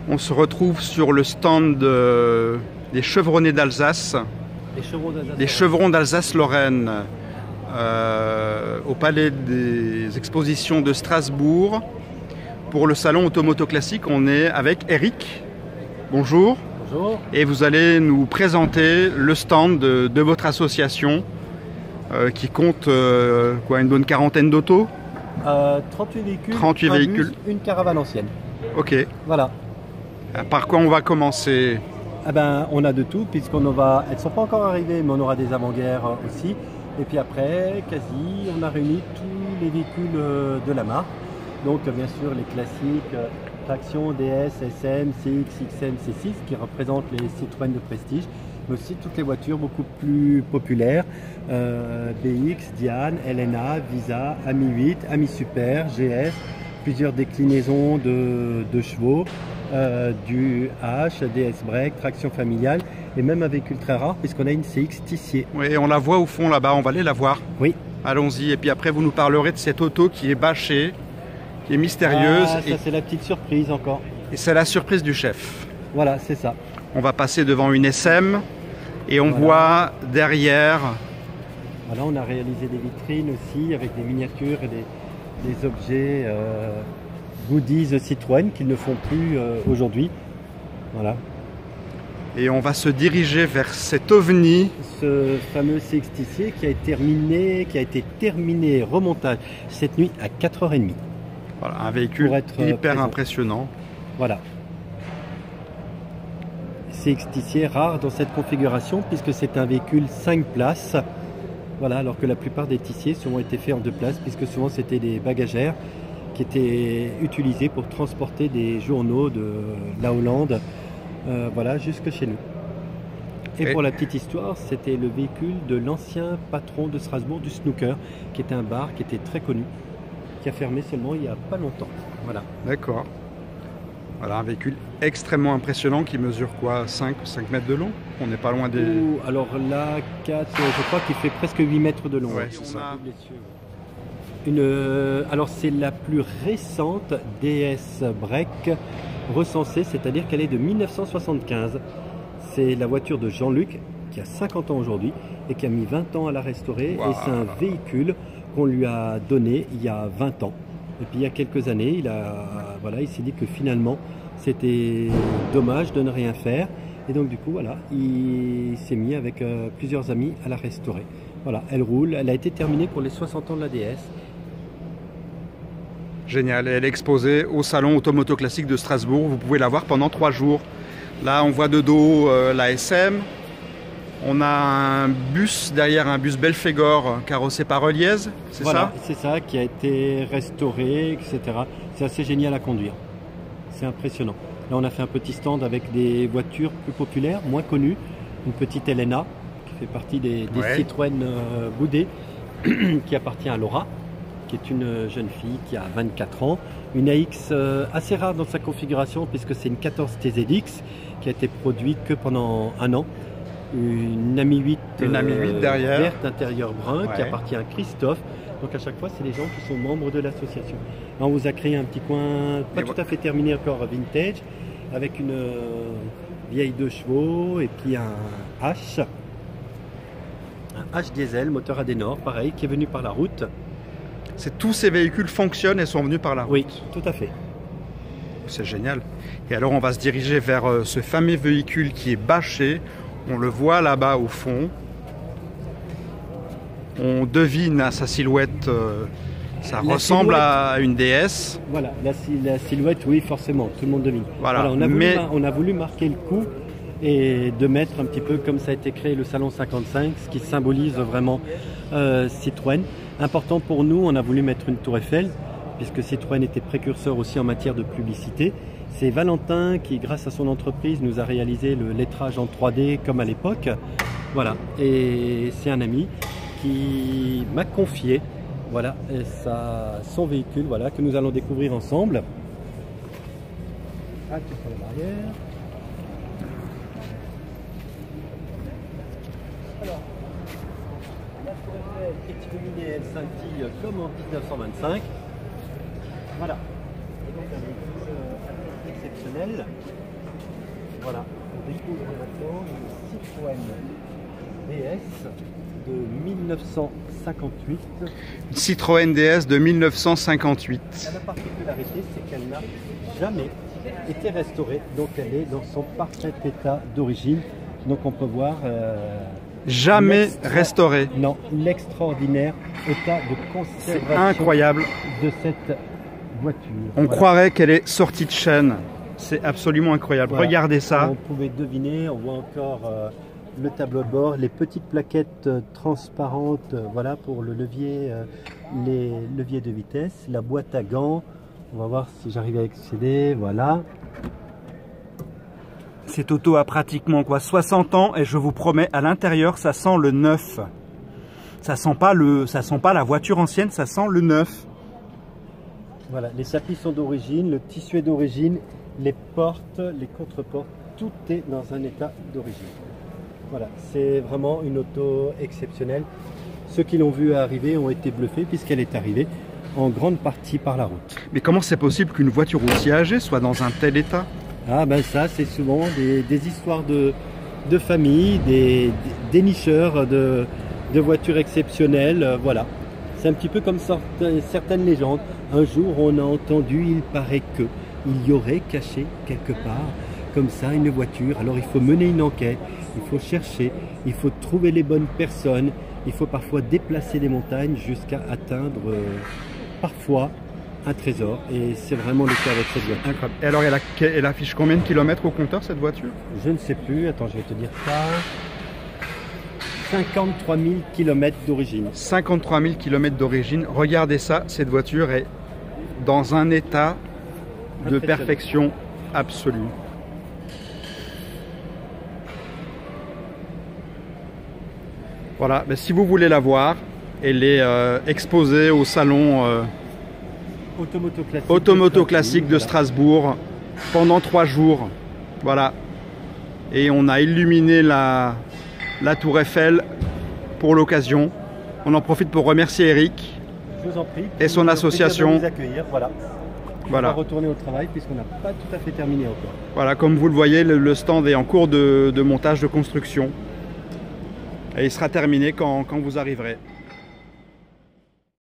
On se retrouve sur le stand des chevronnés d'Alsace, des chevrons d'Alsace-Lorraine, au Palais des Expositions de Strasbourg. Pour le salon Automoto Classique, on est avec Eric. Bonjour. Bonjour. Et vous allez nous présenter le stand de votre association qui compte une bonne quarantaine d'autos. 38 véhicules, 38 véhicules. Bus, une caravane ancienne. Ok. Voilà. Par quoi on va commencer? On a de tout, puisqu'on va. Elles ne sont pas encore arrivées, mais on aura des avant-guerres aussi. Et puis après, on a réuni tous les véhicules de la marque. Donc bien sûr les classiques, traction, DS, SM, CX, XM, C6 qui représentent les Citroën de prestige, mais aussi toutes les voitures beaucoup plus populaires, BX, Diane, LNA, Visa, Ami 8, Ami Super, GS, plusieurs déclinaisons de chevaux, du H, DS Break, traction familiale et même un véhicule très rare puisqu'on a une CX Tissier. Oui, on la voit au fond là-bas, on va aller la voir. Oui. Allons-y, et puis après vous nous parlerez de cette auto qui est bâchée, qui est mystérieuse. Ah, ça c'est la petite surprise encore. Et c'est la surprise du chef. Voilà, c'est ça. On va passer devant une SM et on voit derrière. Voilà, on a réalisé des vitrines aussi avec des miniatures et des objets goodies Citroën qu'ils ne font plus aujourd'hui. Voilà. Et on va se diriger vers cet ovni. Ce fameux CX Tissier qui a été terminé remontage cette nuit à 4h30. Voilà, un véhicule hyper impressionnant. Voilà. CX Tissier rare dans cette configuration puisque c'est un véhicule 5 places. Voilà, alors que la plupart des Tissiers ont été faits en 2 places puisque souvent c'était des bagagères qui étaient utilisés pour transporter des journaux de la Hollande voilà, jusque chez nous. Et pour la petite histoire, c'était le véhicule de l'ancien patron de Strasbourg du snooker, qui était un bar qui était très connu, qui a fermé seulement il n'y a pas longtemps. Voilà. D'accord. Voilà, un véhicule extrêmement impressionnant qui mesure quoi, 5 mètres de long? On n'est pas loin des... Alors là, 4, je crois qu'il fait presque 8 mètres de long. Ouais, c'est ça. Alors c'est la plus récente DS Break recensée, c'est-à-dire qu'elle est de 1975. C'est la voiture de Jean-Luc qui a 50 ans aujourd'hui et qui a mis 20 ans à la restaurer. Wow. Et c'est un véhicule qu'on lui a donné il y a 20 ans. Et puis il y a quelques années, il s'est dit que finalement c'était dommage de ne rien faire. Et donc du coup, voilà, il s'est mis avec plusieurs amis à la restaurer. Voilà, elle roule, elle a été terminée pour les 60 ans de la DS. Génial, elle est exposée au salon Automoto Classique de Strasbourg. Vous pouvez la voir pendant 3 jours. Là, on voit de dos la SM. On a un bus derrière, un bus Belphégor carrossé par Reliez, c'est ça? C'est ça, qui a été restauré, etc. C'est assez génial à conduire. C'est impressionnant. Là, on a fait un petit stand avec des voitures plus populaires, moins connues. Une petite LNA, qui fait partie des Citroën boudées, qui appartient à Laura, qui est une jeune fille qui a 24 ans. Une AX assez rare dans sa configuration, puisque c'est une 14 TZX, qui a été produite que pendant 1 an. Une Ami 8, derrière, verte intérieur brun, qui appartient à Christophe. Donc à chaque fois, c'est les gens qui sont membres de l'association. Là, on vous a créé un petit coin, pas tout à fait terminé encore, vintage, avec une vieille 2 chevaux et puis un H diesel, moteur Adenor, pareil, qui est venu par la route. Tous ces véhicules fonctionnent et sont venus par la route? Oui, tout à fait. C'est génial. Et alors, on va se diriger vers ce fameux véhicule qui est bâché. On le voit là-bas au fond. On devine à sa silhouette, ça ressemble à une DS. Voilà, la silhouette, oui, forcément, tout le monde devine. Voilà, on a voulu marquer le coup et de mettre un petit peu comme ça a été créé le Salon 55, ce qui symbolise vraiment Citroën. Important pour nous, on a voulu mettre une tour Eiffel, puisque Citroën était précurseur aussi en matière de publicité. C'est Valentin qui, grâce à son entreprise, nous a réalisé le lettrage en 3D comme à l'époque. Voilà, et c'est un ami qui m'a confié son véhicule, voilà, que nous allons découvrir ensemble. Ah, tu prends la barrière. Alors, la tour Eiffel est illuminée, elle scintille comme en 1925. Voilà. Et donc, avec exceptionnelle. Voilà, on découvre maintenant une Citroën DS de 1958. Citroën DS de 1958. La particularité, c'est qu'elle n'a jamais été restaurée, donc elle est dans son parfait état d'origine. Donc on peut voir jamais restaurée. Non, l'extraordinaire état de conservation. C'est incroyable de cette voiture. On croirait qu'elle est sortie de chaîne. C'est absolument incroyable. Voilà. Regardez ça. On pouvait deviner, on voit encore le tableau de bord, les petites plaquettes transparentes, voilà, pour le levier, les leviers de vitesse, la boîte à gants. On va voir si j'arrive à accéder, voilà. Cette auto a pratiquement 60 ans et je vous promets, à l'intérieur, ça sent le neuf. Ça sent pas la voiture ancienne, ça sent le neuf. Voilà, les sapis sont d'origine, le tissu est d'origine, les portes, les contreportes, tout est dans un état d'origine. Voilà, c'est vraiment une auto exceptionnelle. Ceux qui l'ont vue arriver ont été bluffés puisqu'elle est arrivée en grande partie par la route. Mais comment c'est possible qu'une voiture aussi âgée soit dans un tel état? Ah ben ça, c'est souvent des histoires de famille, des dénicheurs de voitures exceptionnelles, voilà. C'est un petit peu comme certaines légendes. Un jour, on a entendu, il paraît que il y aurait caché quelque part, comme ça, une voiture. Alors il faut mener une enquête, il faut chercher, il faut trouver les bonnes personnes, il faut parfois déplacer des montagnes jusqu'à atteindre parfois un trésor. Et c'est vraiment le cas avec cette voiture. Incroyable. Et alors elle affiche combien de kilomètres au compteur cette voiture? Je ne sais plus, attends, je vais te dire ça. 53 000 km d'origine. 53 000 km d'origine. Regardez ça, cette voiture est dans un état de perfection absolue. Voilà, mais si vous voulez la voir, elle est exposée au salon Automoto Classique de Strasbourg pendant 3 jours. Voilà. Et on a illuminé la tour Eiffel pour l'occasion. On en profite pour remercier Eric. Je vous en prie. Et son association. Nous accueillir, voilà. On va retourner au travail puisqu'on n'a pas tout à fait terminé encore. Voilà, comme vous le voyez, le stand est en cours de montage, de construction. Et il sera terminé quand vous arriverez.